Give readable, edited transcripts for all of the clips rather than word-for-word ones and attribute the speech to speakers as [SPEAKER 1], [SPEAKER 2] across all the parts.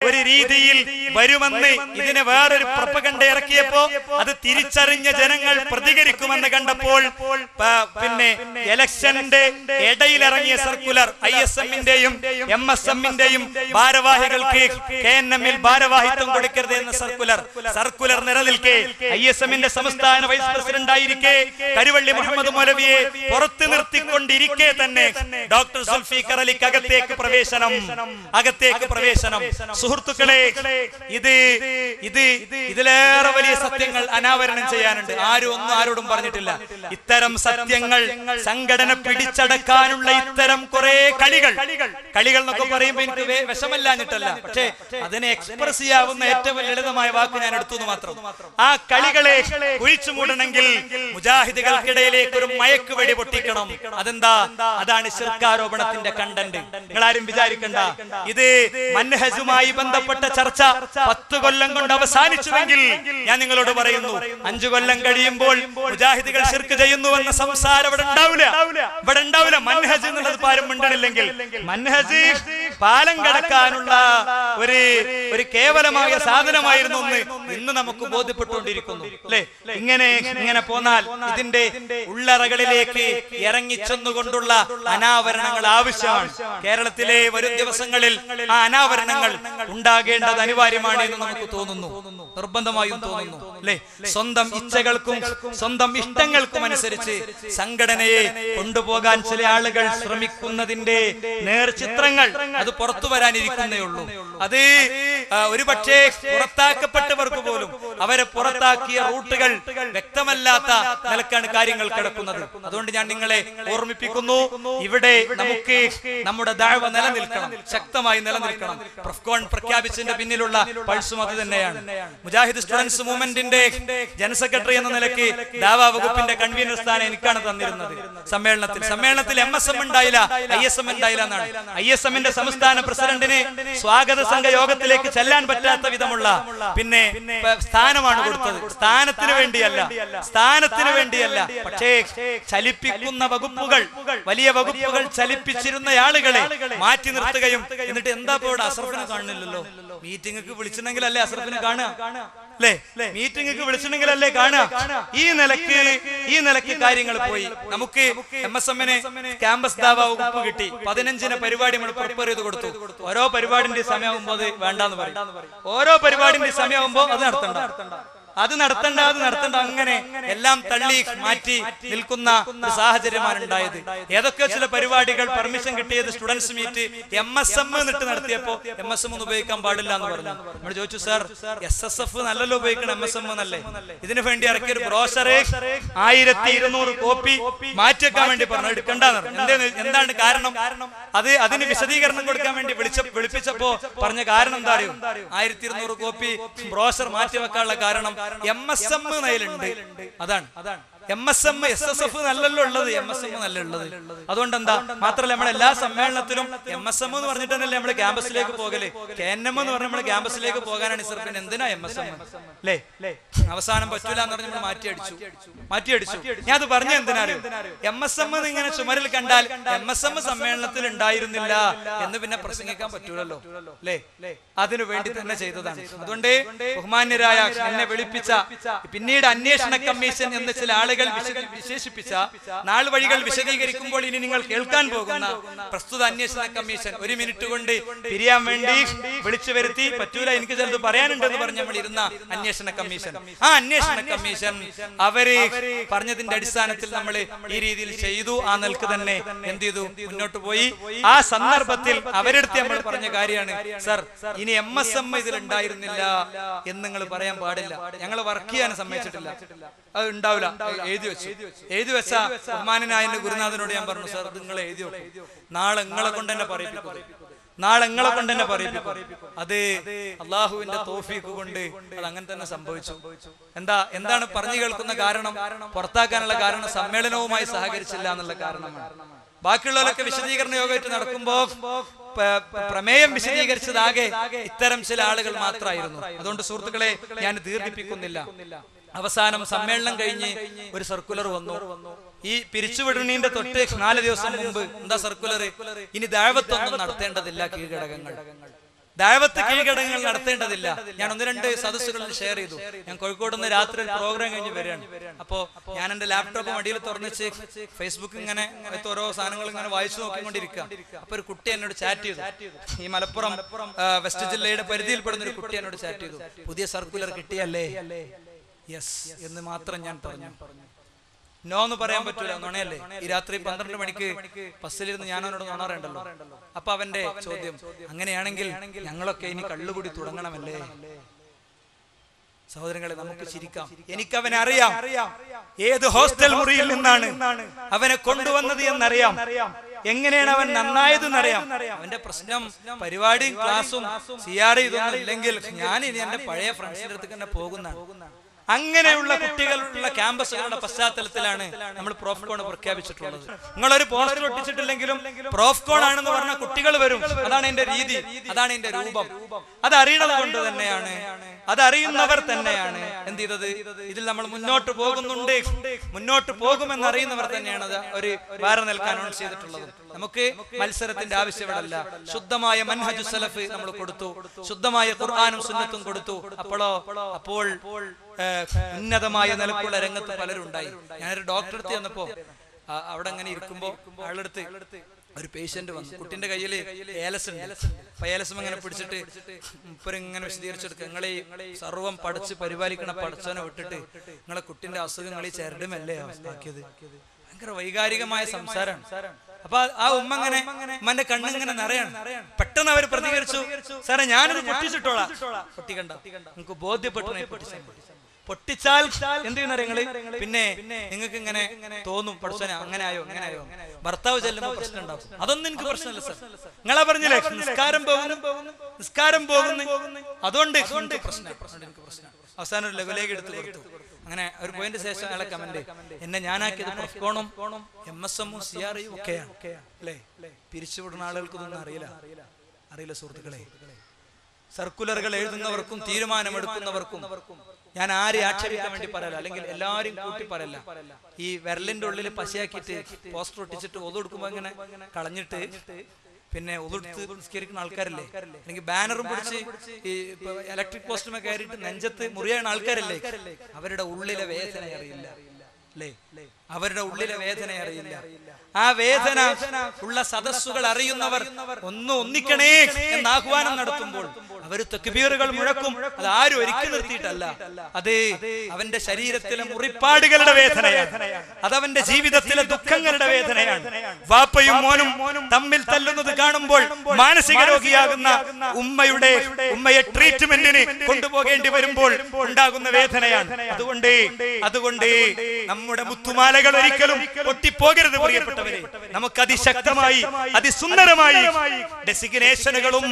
[SPEAKER 1] ഒരു രീതിയിൽ വരുമെന്ന് ഇതിനെ വേറൊരു പ്രൊപ്പഗണ്ട ഇറക്കിയപ്പോ അത് തിരിച്ചറിഞ്ഞ ജനങ്ങൾ പ്രതികരിക്കുമെന്ന് കണ്ടപ്പോൾ പിന്നെ ഇലക്ഷന്റെ ഇടയിലിറങ്ങിയ സർക്കുലർ ISM-ന്റെയും MSM-ന്റെയും ഭാരവാഹികൾക്ക് KNM-ൽ ഭാരവാഹിത്വം കൊടുക്കരുത് എന്ന സർക്കുലർ നിലനിൽക്കെ ISM-ന്റെ സംസ്ഥാന വൈസ് പ്രസിഡന്റ് ആയിരിക്കെ കരുവള്ളി മുഹമ്മദ് മൗലവിയെ പുറത്തു നിർത്തിക്കൊണ്ടിരിക്കെ തന്നെ ഡോക്ടർ സുൽഫിക്കർ അലിക്ക് അകത്തേക്ക് പ്രവേശനം. സുഹൃത്തുക്കളെ, ഇതിലേറെ വലിയ സത്യങ്ങൾ അനാവരണം ചെയ്യാനുണ്ട്. ആരോടും പറഞ്ഞിട്ടില്ല. ഇത്തരം സത്യങ്ങൾ സംഘടന പിടിച്ചടക്കാനുള്ള ഇത്തരം കുറെ കളികൾ എന്നൊക്കെ പറയുമ്പോൾ എനിക്ക് വിഷമല്ലാഞ്ഞിട്ടല്ല, പക്ഷേ അതിനെ എക്സ്പ്രസ് ചെയ്യാവുന്ന ഏറ്റവും ലളിതമായ വാക്ക് ഞാൻ എടുത്തു മാത്രം. ആ കളികളെ കുഴിച്ചു മൂടണമെങ്കിൽ മുജാഹിദുകൾക്കിടയിലേക്ക് ഒരു മയക്കുവെടി പൊട്ടിക്കണം. അതാണ് ശിർക്കാരോപണത്തിന്റെ കണ്ടന്റ്. നിങ്ങളാരും വിചാരിക്കണ്ട ഇത് മൻഹജുമായി ബന്ധപ്പെട്ട ചർച്ച 10 കൊല്ലം കൊണ്ട് അവസാനിച്ചുവെങ്കിൽ ഞാൻ നിങ്ങളോട് പറയുന്നു, 5 കൊല്ലം കഴിയുമ്പോൾ മുജാഹിദുകൾ ശിർക്ക് ചെയ്യുന്നുവെന്ന സംസാരം ഇവിടെ ഉണ്ടാവില്ല. മൻഹജ് എന്നുള്ളത് പാരം മിണ്ടണില്ലെങ്കിൽ മൻഹജ് പാലം കടക്കാനുള്ള ഒരു കേവലമായ സാധനമായിരുന്നു ഇന്ന് നമുക്ക് ബോധ്യപ്പെട്ടുകൊണ്ടിരിക്കുന്നു അല്ലെ. ഇങ്ങനെ പോന്നാൽ ഇതിന്റെ ഉള്ളറകളിലേക്ക് ഇറങ്ങിച്ചെന്നുകൊണ്ടുള്ള അനാവരണങ്ങൾ ആവശ്യമാണ്. കേരളത്തിലെ വരും ദിവസങ്ങളിൽ ആ അനാവരണങ്ങൾ ഉണ്ടാകേണ്ടത് അനിവാര്യമാണ് എന്ന് നമുക്ക് തോന്നുന്നു, നിർബന്ധമായും തോന്നുന്നു അല്ലെ. സ്വന്തം ഇച്ഛകൾക്കും സ്വന്തം ഇഷ്ടങ്ങൾക്കും അനുസരിച്ച് സംഘടനയെ കൊണ്ടുപോകാൻ ചില ആളുകൾ ശ്രമിക്കുന്നതിന്റെ നേർചിത്രങ്ങൾ അത് പുറത്തു വരാനിരിക്കുന്നേ ഉള്ളൂ. അത് ഒരുപക്ഷെ പുറത്താക്കപ്പെട്ടവർക്ക് പോലും അവരെ പുറത്താക്കിയ റൂട്ടുകൾ വ്യക്തമല്ലാത്ത നിലക്കാണ് കാര്യങ്ങൾ കിടക്കുന്നത്. അതുകൊണ്ട് ഞാൻ നിങ്ങളെ ഓർമ്മിപ്പിക്കുന്നു, ഇവിടെ നമുക്ക് നമ്മുടെ ദഅവ നിലനിൽക്കണം, ശക്തമായി നിലനിൽക്കണം. പ്രഫ്കോൺ പ്രഖ്യാപിച്ചതിന്റെ പിന്നിലുള്ള പൾസും അത് തന്നെയാണ്. മുജാഹിദ് സ്റ്റുഡൻസ് മൂവ്മെന്റിന്റെ ജനറൽ സെക്രട്ടറി എന്ന നിലയ്ക്ക് ദാവാ വകുപ്പിന്റെ കൺവീനർ സ്ഥാനം എനിക്കാണ് തന്നിരുന്നത്. സമ്മേളനത്തിൽ MSM ഉണ്ടായില്ല, ISM ഉണ്ടായില്ല എന്നാണ്. ISM-ന്റെ സംസ്ഥാന പ്രസിഡന്റിന് സ്വാഗത സംഘ യോഗത്തിലേക്ക് ചെല്ലാൻ പറ്റാത്ത വിധമുള്ള പിന്നെ സ്ഥാനമാണ് കൊടുത്തത്. സ്ഥാനത്തിന് വേണ്ടിയല്ല. പക്ഷേ ചലിപ്പിക്കുന്ന വകുപ്പുകൾ, വലിയ വകുപ്പുകൾ ചലിപ്പിച്ചിരുന്ന ആളുകളെ മാറ്റി നിർത്തുകയും എന്നിട്ട് എന്താ ഇവിടെ അസ്രഫിനെ കാണുന്നില്ലല്ലോ, മീറ്റിംഗ് വിളിച്ചിട്ടുണ്ടെങ്കിലല്ലേ അസ്രഫിനെ കാണുക അല്ലേ, മീറ്റിംഗ് വിളിച്ചിട്ടുണ്ടെങ്കിലല്ലേ കാണുക. ഈ നിലക്ക് കാര്യങ്ങൾ പോയി. നമുക്ക് MSM-ന് ക്യാമ്പസ് ദാവ വകുപ്പ് കിട്ടി. 15 പരിപാടി നമ്മൾ പ്രിപ്പയർ ചെയ്ത് കൊടുത്തു. ഓരോ പരിപാടിന്റെ സമയമാകുമ്പോൾ അത് വേണ്ടെന്ന് പറയും. ഓരോ പരിപാടിന്റെ സമയമാകുമ്പോൾ അത് നടത്തണ്ട അങ്ങനെ എല്ലാം തള്ളി മാറ്റി നിൽക്കുന്ന ഒരു സാഹചര്യമാണ് ഉണ്ടായത്. ഏതൊക്കെയോ ചില പരിപാടികൾ പെർമിഷൻ കിട്ടിയത് സ്റ്റുഡൻസ് മീറ്റ് MSM എന്നിട്ട് നടത്തിയപ്പോ MSM ഒന്നും ഉപയോഗിക്കാൻ പാടില്ല എന്ന് പറഞ്ഞു. നമ്മൾ ചോദിച്ചു, സാർ SSF നല്ലല്ലോ ഉപയോഗിക്കണം, MSM എന്നല്ലേ? ഇതിനു വേണ്ടി ഇറക്കിയ ഒരു ബ്രോഷറെ 1200 കോപ്പി മാറ്റിവെക്കാൻ വേണ്ടി പറഞ്ഞു, എടുക്കണ്ടെന്ന് പറഞ്ഞു. എന്താണ് കാരണം? അതിന് വിശദീകരണം കൊടുക്കാൻ വേണ്ടി വിളിപ്പിച്ചപ്പോ പറഞ്ഞ കാരണം എന്താ അറിയോ? 1200 കോപ്പി ബ്രോഷർ മാറ്റിവെക്കാനുള്ള കാരണം MSM നയിലുണ്ട്. അതാണ് MSM. SSF നല്ലല്ലോ ഉള്ളത്, MSM നല്ല ഉള്ളത്. അതുകൊണ്ട് എന്താ, മാത്രമല്ല നമ്മൾ എല്ലാ സമ്മേളനത്തിലും MSM എന്ന് പറഞ്ഞിട്ട് തന്നെയല്ലേ നമ്മൾ ക്യാമ്പസിലേക്ക് പോകല്. KNM എന്ന് പറഞ്ഞാൽ നമ്മൾ ക്യാമ്പസിലേക്ക് പോകാനാണ്. പിന്നെ എന്തിനാ MSM അല്ലേ? അവസാനം പറ്റൂല എന്ന് പറഞ്ഞ് നമ്മൾ മാറ്റിയടിച്ചു. ഞാൻ അത് പറഞ്ഞ എന്തിനാരും MSM ഇങ്ങനെ ചുമരിൽ കണ്ടാൽ MSM സമ്മേളനത്തിൽ ഉണ്ടായിരുന്നില്ല എന്ന് പിന്നെ പ്രസംഗിക്കാൻ പറ്റൂലല്ലോ അല്ലേ? അതിനു വേണ്ടി തന്നെ ചെയ്തതാണ്. അതുകൊണ്ട് ബഹുമാന്യരായ എന്നെ വിളിപ്പിച്ച, പിന്നീട് അന്വേഷണ കമ്മീഷൻ എന്ന് ചില ആളുകൾ വിശേഷിപ്പിച്ച നാൾ വഴികൾ വിശദീകരിക്കുമ്പോൾ ഇനി നിങ്ങൾ കേൾക്കാൻ പോകുന്ന പ്രസ്തുത അന്വേഷണ കമ്മീഷൻ 1 മിനിറ്റ് കൊണ്ട് പിരിയാൻ വേണ്ടി വിളിച്ചു വരുത്തി, പറ്റൂല എനിക്ക് ചിലത് പറയാനുണ്ടെന്ന് പറഞ്ഞ് നമ്മൾ ഇരുന്ന അന്വേഷണ കമ്മീഷൻ, ആ അന്വേഷണ കമ്മീഷൻ അവര് പറഞ്ഞതിന്റെ അടിസ്ഥാനത്തിൽ നമ്മൾ ഈ രീതിയിൽ ചെയ്തു. ആ നിലക്ക് തന്നെ എന്ത് ചെയ്തു, മുന്നോട്ട് പോയി. ആ സന്ദർഭത്തിൽ അവരെടുത്ത് നമ്മൾ പറഞ്ഞ കാര്യമാണ്, സർ ഇനി MSM ഇതിൽ ഉണ്ടായിരുന്നില്ല എന്ന് നിങ്ങൾ പറയാൻ പാടില്ല, ഞങ്ങൾ വർക്ക് ചെയ്യാൻ സമ്മതിച്ചിട്ടില്ല, അത് ഉണ്ടാവില്ല. എഴുതി വെച്ച ബഹുമാനനായ ഗുരുനാഥനോട് ഞാൻ പറഞ്ഞു, സാർ നിങ്ങൾ എഴുതി വെക്കും, നാളെ നിങ്ങളെ കൊണ്ട് തന്നെ പറയിപ്പിക്കും. അത് അള്ളാഹുവിന്റെ തൗഫീഖ് കൊണ്ട് അത് അങ്ങനെ തന്നെ സംഭവിച്ചു. എന്താണ് പറഞ്ഞു കേൾക്കുന്ന കാരണം? പുറത്താക്കാനുള്ള കാരണം സമ്മേളനവുമായി സഹകരിച്ചില്ല എന്നുള്ള കാരണമാണ്. ബാക്കിയുള്ളവരൊക്കെ വിശദീകരണ യോഗമായിട്ട് നടക്കുമ്പോ പ്രമേയം വിശദീകരിച്ചതാകെ ഇത്തരം ചില ആളുകൾ മാത്രമായിരുന്നു. അതുകൊണ്ട് സുഹൃത്തുക്കളെ ഞാൻ ദീർഘിപ്പിക്കുന്നില്ല. അവസാനം സമ്മേളനം കഴിഞ്ഞ് ഒരു സർക്കുലർ വന്നു. ഈ പിരിച്ചുവിടുന്നതിന്റെ തൊട്ട് 4 ദിവസം മുമ്പ് എന്താ സർക്കുലർ? ഇനി ദഅവത്തൊന്നും നടത്തേണ്ടതില്ല കീഴ്ഘടകങ്ങൾ. ദഅവത്ത് കീഴ്ഘടകങ്ങൾ നടത്തേണ്ടതില്ല. ഞാൻ 1-2 സദസ്സുകളിൽ ഷെയർ ചെയ്തു. ഞാൻ കോഴിക്കോട് നിന്ന് രാത്രി ഒരു പ്രോഗ്രാം കഴിഞ്ഞ് വരികയാണ്. അപ്പോ ഞാൻ എന്റെ ലാപ്ടോപ്പ് മടിയിൽ തുറന്നിച്ച് ഫേസ്ബുക്ക് ഇങ്ങനെ ഓരോ സാധനങ്ങൾ ഇങ്ങനെ വായിച്ചു നോക്കിക്കൊണ്ടിരിക്കുക. അപ്പൊ ഒരു കുട്ടി എന്നോട് ചാറ്റ് ചെയ്തു. ഈ മലപ്പുറം വെസ്റ്റ് ജില്ലയുടെ പരിധിയിൽപ്പെടുന്ന ഒരു കുട്ടി എന്നോട് ചാറ്റ് ചെയ്തു. പുതിയ സർക്കുലർ കിട്ടിയല്ലേ? യെസ് എന്ന് മാത്രം ഞാൻ പറഞ്ഞു. നോ എന്ന് പറയാൻ പറ്റൂല, നുണയല്ലേ? ഈ രാത്രി 12 മണിക്ക് ബസ്സിലിരുന്ന് ഞാൻ അവനോട് നുണ പറയണ്ടല്ലോ. അപ്പൊ അവന്റെ ചോദ്യം, അങ്ങനെയാണെങ്കിൽ ഞങ്ങളൊക്കെ ഇനി കള്ളുകൂടി തുടങ്ങണമല്ലേ? സഹോദരങ്ങളെ, നമുക്ക് ചിരിക്കാം. എനിക്കവനെ അറിയാം, ഏത് ഹോസ്റ്റൽ മുറിയിൽ നിന്നാണ് അവനെ കൊണ്ടുവന്നത് എന്നറിയാം, എങ്ങനെയാണ് അവൻ നന്നായതെന്നറിയാം. അവന്റെ പ്രശ്നം പരിപാടിയും ക്ലാസും സിയാർ ഇതൊന്നും ഇല്ലെങ്കിൽ ഞാൻ ഇനി എന്റെ പഴയ ഫ്രണ്ട്സിന്റെ അടുത്ത് തന്നെ പോകുന്നതാണ്. അങ്ങനെയുള്ള കുട്ടികളുള്ള ക്യാമ്പസുകളുടെ പശ്ചാത്തലത്തിലാണ് നമ്മൾ പ്രോഫ്കോൺ പ്രഖ്യാപിച്ചിട്ടുള്ളത്. നിങ്ങളൊരു പോസ്റ്റർ ഒട്ടിച്ചിട്ടില്ലെങ്കിലും പ്രോഫ്കോൺ ആണെന്ന് പറഞ്ഞ കുട്ടികൾ വരും. അതാണ് എന്റെ രീതി, അതാണ് എന്റെ രൂപം. അതറിയണത് കൊണ്ട് തന്നെയാണ്, അതറിയുന്നവർ തന്നെയാണ് എന്ത് ചെയ്തത്, ഇതിൽ നമ്മൾ മുന്നോട്ട് പോകുന്നുണ്ട്, മുന്നോട്ട് പോകുമെന്നറിയുന്നവർ തന്നെയാണ് ഒരു വാര നിൽക്കാൻ അനൗൺസ് ചെയ്തിട്ടുള്ളത്. നമുക്ക് മത്സരത്തിന്റെ ആവശ്യമില്ല. ശുദ്ധമായ മൻഹജു സലഫ് നമ്മൾ കൊടുത്തു, ശുദ്ധമായ ഖുർആനും സുന്നത്തും കൊടുത്തു. അപ്പോൾ ഉന്നതമായ നിലക്കുള്ള രംഗത്ത് പലരും ഉണ്ടായി. ഞാനൊരു ഡോക്ടറെ അടുത്ത് ചെന്നപ്പോ അവിടെ അങ്ങനെ ഇരിക്കുമ്പോ ആളെടുത്ത് ഒരു പേഷ്യന്റ് വന്നു. കുട്ടിന്റെ കയ്യിൽ ഏലസ് ഉണ്ട്. അപ്പൊ ഏലസം അങ്ങനെ പിടിച്ചിട്ട് ഇങ്ങനെ വിശദീകരിച്ചെടുക്കുക, നിങ്ങളെ സർവ്വം പഠിച്ച് പരിപാലിക്കണ പഠിച്ചവനെ വിട്ടിട്ട് നിങ്ങളെ കുട്ടിന്റെ അസുഖങ്ങൾ ഈ ചരടുമല്ലേ അവസ്ഥാക്കിയത്. ഭയങ്കര വൈകാരികമായ സംസാരമാണ്. അപ്പൊ ആ ഉമ്മ അങ്ങനെ ഉമ്മന്റെ കണ്ണിങ്ങനെ നിറയാണ്. പെട്ടെന്ന് അവർ പ്രതികരിച്ചു, സാറേ ഞാനത് പൊട്ടിച്ചിട്ടോളാം. പൊട്ടിക്കണ്ട, നിങ്ങൾക്ക് ബോധ്യപ്പെട്ടു പൊട്ടിച്ചാൽ എന്ത് ചെയ്യുന്ന നിങ്ങള് പിന്നെ നിങ്ങൾക്ക് ഇങ്ങനെ തോന്നും, പഠിച്ചോനെ അങ്ങനെ ആയോ അങ്ങനെ ആയോ. ഭർത്താവ് ചെല്ലുമ്പോൾ പ്രശ്നം ഉണ്ടാവും. അതൊന്നും എനിക്ക് പ്രശ്നമല്ല സാർ. നിങ്ങളാ പറഞ്ഞില്ലേ നിസ്കാരം പോകുന്നു, അതുകൊണ്ട് എനിക്ക് പ്രശ്നം. അവസാനം ഒരു ലഘുലേഖ എടുത്ത് കൊടുത്തു. അങ്ങനെ ഒരു പോയിന്റ് ശേഷം അയാളെ കമന്റ്, എന്നെ ഞാനാക്കിയത് പ്രൊഫ്കോണും MSM-ഉം CRI-യും ഒക്കെയാണ് അല്ലേ? പിരിച്ചുവിടുന്ന ആളുകൾക്കൊന്നും അറിയില്ല സുഹൃത്തുക്കളെ. സർക്കുലറുകൾ എഴുതുന്നവർക്കും തീരുമാനമെടുക്കുന്നവർക്കും ഞാൻ ആരെ ആക്ഷേപിക്കാൻ വേണ്ടി പറയല, അല്ലെങ്കിൽ എല്ലാരും കൂട്ടി പറയല്ല. ഈ വിരലിന്റെ ഉള്ളിൽ പശയാക്കിയിട്ട് പോസ്റ്റർ ഒട്ടിച്ചിട്ട് ഒതുകൊടുക്കുമ്പോ ഇങ്ങനെ കളഞ്ഞിട്ട് പിന്നെ ഒതുടുത്ത് നിസ്കരിക്കുന്ന ആൾക്കാരല്ലേ, അല്ലെങ്കിൽ ബാനറും പിടിച്ച് ഈ ഇലക്ട്രിക് പോസ്റ്റുമേ കയറിയിട്ട് നെഞ്ചത്ത് മുറിയാണ് ആൾക്കാരല്ലേ, അവരുടെ ഉള്ളിലെ വേദന അറിയില്ല അല്ലേ? അവരുടെ ഉള്ളിലെ വേദന അറിയില്ല. ആ വേദന ഉള്ള സദസ്സുകൾ അറിയുന്നവർ ഒന്നിക്കണേ എന്ന് ആഹ്വാനം നടത്തുമ്പോൾ അവർ തക്ബീറുകൾ മുഴക്കും. അത് ആരും ഒരുക്കി നിർത്തിയിട്ടല്ല, അത് അവന്റെ ശരീരത്തിലെ മുറിപ്പാടുകളുടെ വേദനയാണ്, അതവന്റെ ജീവിതത്തിലെ ദുഃഖങ്ങളുടെ വേദനയാണ്. വാപ്പയും മോനും തമ്മിൽ തല്ലുന്നത് കാണുമ്പോൾ മാനസിക രോഗിയാകുന്ന ഉമ്മയെ ട്രീറ്റ്മെന്റിന് കൊണ്ടുപോകേണ്ടി വരുമ്പോൾ ഉണ്ടാകുന്ന വേദനയാണ്. അതുകൊണ്ട് നമ്മുടെ മുത്തുമാലകൾ ഒരിക്കലും പൊട്ടിപ്പോകരുത് പ്രിയപ്പെട്ടവരെ. നമുക്ക് അതിശക്തമായി അതിസുന്ദരമായി ഡെസിഗ്നേഷനുകളും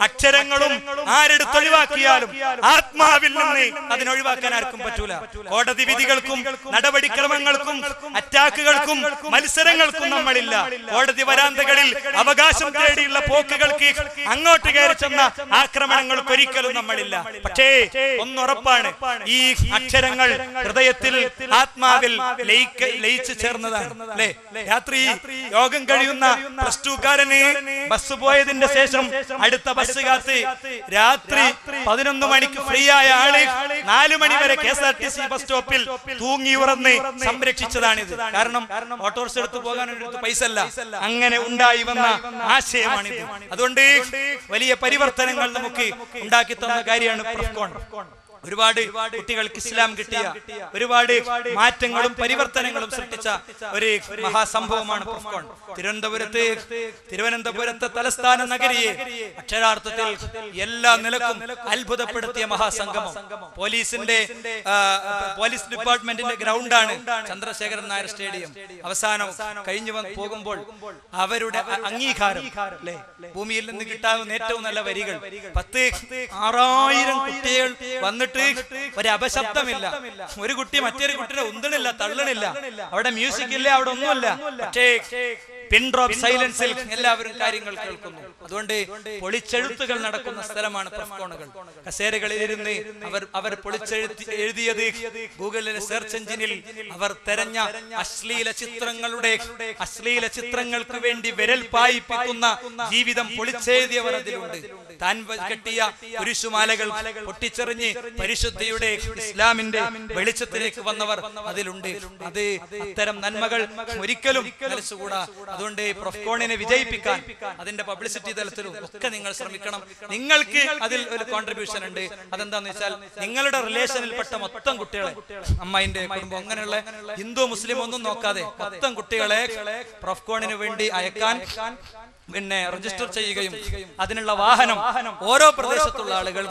[SPEAKER 1] അക്ഷരങ്ങളും ആരെടുത്തൊഴിവാക്കിയാലും ആത്മാവിൽ നിന്ന് അതിനൊഴിവാക്കാൻ ആർക്കും പറ്റൂല. കോടതി വിധികൾക്കും നടപടിക്രമങ്ങൾക്കും അറ്റാക്കുകൾക്കും മത്സരങ്ങൾക്കും നമ്മളില്ല. കോടതി വരാന്തകളിൽ അവകാശം തേടിയുള്ള പോക്കുകൾക്ക് അങ്ങോട്ട് കയറി ചെന്ന ആക്രമണങ്ങൾക്ക് ഒരിക്കലും നമ്മളില്ല. പക്ഷേ ഒന്നുറപ്പാണ്, ഈ അക്ഷരങ്ങൾ ഹൃദയത്തിൽ ആത്മാവിൽ ലയിച്ചു ചേർന്നതാണ് അല്ലേ? രാത്രി യോഗം കഴിയുന്ന +2കാരന് ബസ് പോയതിന്റെ ശേഷം അടുത്ത ബസ് കാത്ത് രാത്രി 11 മണിക്ക് ഫ്രീ ആയ ആള് 4 മണി വരെ KSRTC ബസ് സ്റ്റോപ്പിൽ തൂങ്ങി ഉറന്ന് സംരക്ഷിച്ചതാണിത്. കാരണം ഓട്ടോറിക്ഷ എടുത്ത് പോകാൻ പൈസ അല്ല. അങ്ങനെ ഉണ്ടായി വന്ന ആശയമാണിത്. അതുകൊണ്ട് വലിയ പരിവർത്തനങ്ങൾ നമുക്ക് ഉണ്ടാക്കി തന്ന കാര്യമാണ് പ്രൊഫ്കോൺ. ഒരുപാട് കുട്ടികൾക്ക് ഇസ്ലാം കിട്ടിയ, ഒരുപാട് മാറ്റങ്ങളും പരിവർത്തനങ്ങളും സൃഷ്ടിച്ച ഒരു മഹാസംഭവമാണ് പ്രൊഫ്കോൺ. തിരുവനന്തപുരത്തെ തലസ്ഥാന നഗരിയെ അക്ഷരാർത്ഥത്തിൽ എല്ലാ നിലക്കും അത്ഭുതപ്പെടുത്തിയ മഹാസംഗമം. പോലീസ് ഡിപ്പാർട്ട്മെന്റിന്റെ ഗ്രൗണ്ടാണ് ചന്ദ്രശേഖരൻ നായർ സ്റ്റേഡിയം. അവസാനം കഴിഞ്ഞു പോകുമ്പോൾ അവരുടെ അംഗീകാരം അല്ലെ, ഭൂമിയിൽ നിന്ന് കിട്ടാവുന്ന ഏറ്റവും നല്ല വരികൾ. 10,000 കുട്ടികൾ വന്നിട്ട് ഒരു അപശബ്ദമില്ല, ഒരു കുട്ടി മറ്റൊരു കുട്ടിയെ ഉന്തണില്ല, തള്ളണില്ല, അവിടെ മ്യൂസിക് ഇല്ല, അവിടെ ഒന്നുമില്ല. പക്ഷേ പിൻ ഡ്രോപ്പ് സൈലൻസിൽ എല്ലാവരും കാര്യങ്ങൾ കേൾക്കുന്നു. അതുകൊണ്ട് പൊളിച്ചെഴുത്തുകൾ നടക്കുന്ന സ്ഥലമാണ് പ്രഫ്കോണുകൾ. കസേരകളിൽ ഇരുന്ന് അവർ എഴുതിയത് ഗൂഗിളിലെ സെർച്ച് എഞ്ചിനിൽ അവർ തെരഞ്ഞ അശ്ലീല ചിത്രങ്ങൾക്ക് വേണ്ടി വിരൽ പായിപ്പിക്കുന്ന ജീവിതം പൊളിച്ചെഴുതിയവർ അതിലുണ്ട്. താൻ കെട്ടിയ കുരിശുമാലകൾ പൊട്ടിച്ചെറിഞ്ഞ് പരിശുദ്ധിയുടെ ഇസ്ലാമിന്റെ വെളിച്ചത്തിലേക്ക് വന്നവർ അതിലുണ്ട്. അത് അത്തരം നന്മകൾ ഒരിക്കലും നിലച്ചുകൂടാ. അതുകൊണ്ട് പ്രൊഫ്കോണിനെ വിജയിപ്പിക്കാൻ അതിന്റെ പബ്ലിസിറ്റി തലത്തിലും ഒക്കെ നിങ്ങൾ ശ്രമിക്കണം. നിങ്ങൾക്ക് അതിൽ ഒരു കോൺട്രിബ്യൂഷൻ ഉണ്ട്. അതെന്താന്ന് വെച്ചാൽ നിങ്ങളുടെ റിലേഷനിൽപ്പെട്ട മൊത്തം കുട്ടികളെ, അമ്മായിന്റെ കുടുംബം, അങ്ങനെയുള്ള ഹിന്ദു മുസ്ലിം ഒന്നും നോക്കാതെ മൊത്തം കുട്ടികളെ പ്രൊഫ്കോണിന് വേണ്ടി അയക്കാൻ രജിസ്റ്റർ ചെയ്യുകയും അതിനുള്ള വാഹനം ഓരോ പ്രദേശത്തുള്ള ആളുകൾ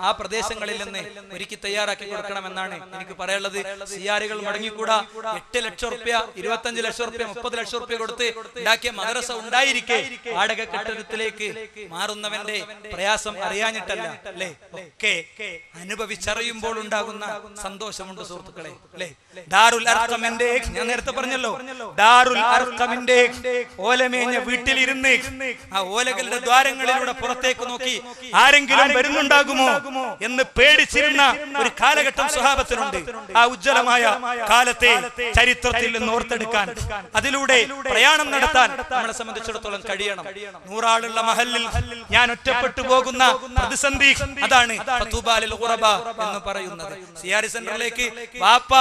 [SPEAKER 1] ആ പ്രദേശങ്ങളിൽ നിന്ന് ഒരുക്കി തയ്യാറാക്കി കൊടുക്കണമെന്നാണ് എനിക്ക് പറയാനുള്ളത്. സിയാരികൾ മടങ്ങിക്കൂടാ. 8 ലക്ഷം റുപ്യ, 25 ലക്ഷം റുപ്യ, 30 ലക്ഷം റുപ്യ കൊടുത്ത് ഉണ്ടാക്കിയ മദ്രസ ഉണ്ടായിരിക്കെ വാടക കെട്ടിടത്തിലേക്ക് മാറുന്നവന്റെ പ്രയാസം അറിയാഞ്ഞിട്ടല്ല, അല്ലേ? ഒക്കെ അനുഭവിച്ചറിയുമ്പോൾ ഉണ്ടാകുന്ന സന്തോഷമുണ്ട് സുഹൃത്തുക്കളെ, അല്ലേ? ദാറുൽ അർഖമിന്റെ, ഞാൻ നേരത്തെ പറഞ്ഞല്ലോ, ദാറുൽ അർഖമിന്റെ ഓലമേഞ്ഞ വീട്ടിലിരുന്ന് ആ ഓലകളുടെ ദ്വാരങ്ങളിലൂടെ പുറത്തേക്ക് നോക്കി ആരെങ്കിലും വരുന്നുണ്ടാകുമോ എന്ന് പേടിച്ചിരുന്ന ഒരു കാലഘട്ടം സ്വഹാബത്തിനുണ്ട്. ആ ഉജ്ജ്വലമായ കാലത്തെ ചരിത്രത്തിൽ നിന്ന് ഓർത്തെടുക്കാൻ, അതിലൂടെ പ്രയാണം നടത്താൻ നമ്മളെ സംബന്ധിച്ചിടത്തോളം കഴിയണം. 100 ആളുള്ള മഹല്ലിൽ ഞാൻ ഒറ്റപ്പെട്ടു പോകുന്ന പ്രതിസന്ധി, അതാണ് ഫതൂബാലിൽ ഖുറബ എന്ന് പറയുന്നത്. സിയാരി സെന്ററിലേക്ക് വാപ്പ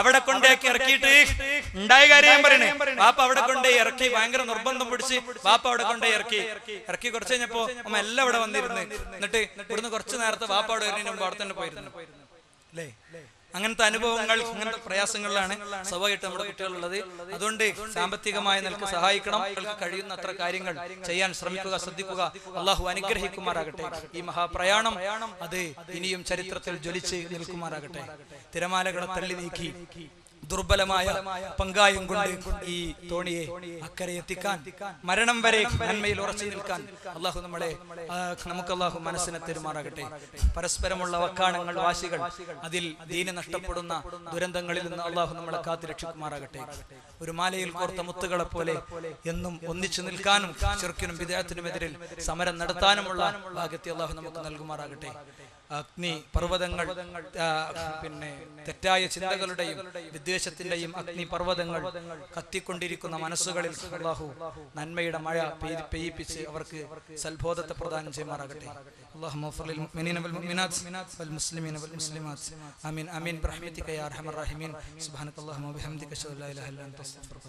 [SPEAKER 1] അവിടെ കൊണ്ടേക്ക് ഇറക്കിയിട്ട് ഉണ്ടായ കാര്യം ഞാൻ പറയണേ. വാപ്പ അവിടെ കൊണ്ടേ ഇറക്കി, ഭയങ്കര നിർബന്ധം പിടിച്ച് വാപ്പ അവിടെ കൊണ്ടേ ഇറക്കി കുറച്ച് കഴിഞ്ഞപ്പോ അമ്മ എല്ലാം ഇവിടെ വന്നിരുന്നു. എന്നിട്ട് ഇവിടുന്ന് കുറച്ച് നേരത്തെ വാപ്പ അവിടെ വരുന്നതിന് മുമ്പ് അവിടെ തന്നെ പോയിരുന്നു, അല്ലേ? അങ്ങനത്തെ അനുഭവങ്ങൾ, അങ്ങനത്തെ പ്രയാസങ്ങളിലാണ് സ്വാഭാവികമായിട്ട് നമ്മുടെ കുട്ടികളുള്ളത്. അതുകൊണ്ട് സാമ്പത്തികമായി നിനക്ക് സഹായിക്കണം. നിങ്ങൾക്ക് കഴിയുന്ന അത്ര കാര്യങ്ങൾ ചെയ്യാൻ ശ്രമിക്കുക, ശ്രദ്ധിക്കുക. അള്ളാഹു അനുഗ്രഹിക്കുമാറാകട്ടെ. ഈ മഹാപ്രയാണം അത് ഇനിയും ചരിത്രത്തിൽ ജ്വലിച്ച് നിൽക്കുമാറാകട്ടെ. തിരമാലകളെ തള്ളി നീക്കി ദുർബലമായ പങ്കായം കൊണ്ട് ഈ തോണിയെ അക്കരെ എത്തിക്കാൻ, മരണം വരെ നന്മയിൽ ഉറച്ചു നിൽക്കാൻ നമുക്ക് അള്ളാഹു മനസ്സിനെ തെരുമാറാകട്ടെ. പരസ്പരമുള്ള വക്കാണങ്ങൾ, വാശികൾ, അതിൽ ദീന നഷ്ടപ്പെടുന്ന ദുരന്തങ്ങളിൽ നിന്ന് അള്ളാഹു നമ്മളെ കാത്തു രക്ഷിക്കുമാറാകട്ടെ. ഒരു മാലയിൽ കോർത്ത മുത്തുകളെ പോലെ എന്നും ഒന്നിച്ചു നിൽക്കാനും ശിർക്കിനും ബിദ്അത്തിനുമെതിരിൽ സമരം നടത്താനുമുള്ള ഭാഗ്യത്തെ അള്ളാഹു നമുക്ക് നൽകുമാറാകട്ടെ. അഗ്നി പർവ്വതങ്ങൾ, തെറ്റായ ചിന്തകളുടെയും വിദ്വേഷത്തിന്റെയും അഗ്നി പർവ്വതങ്ങൾ കത്തിക്കൊണ്ടിരിക്കുന്ന മനസ്സുകളിൽ അല്ലാഹു നന്മയുടെ മഴ പെയ്യിപ്പിച്ച് അവർക്ക് സൽബോധത്തെ പ്രദാനം ചെയ്യുമാറാകട്ടെ. اللهم اغفر للمؤمنين والمؤمنات والمسلمين والمسلمات آمين آمين برحمتك يا أرحم الراحمين. سبحانك اللهم وبحمدك أشهد أن لا إله إلا أنت أستغفرك.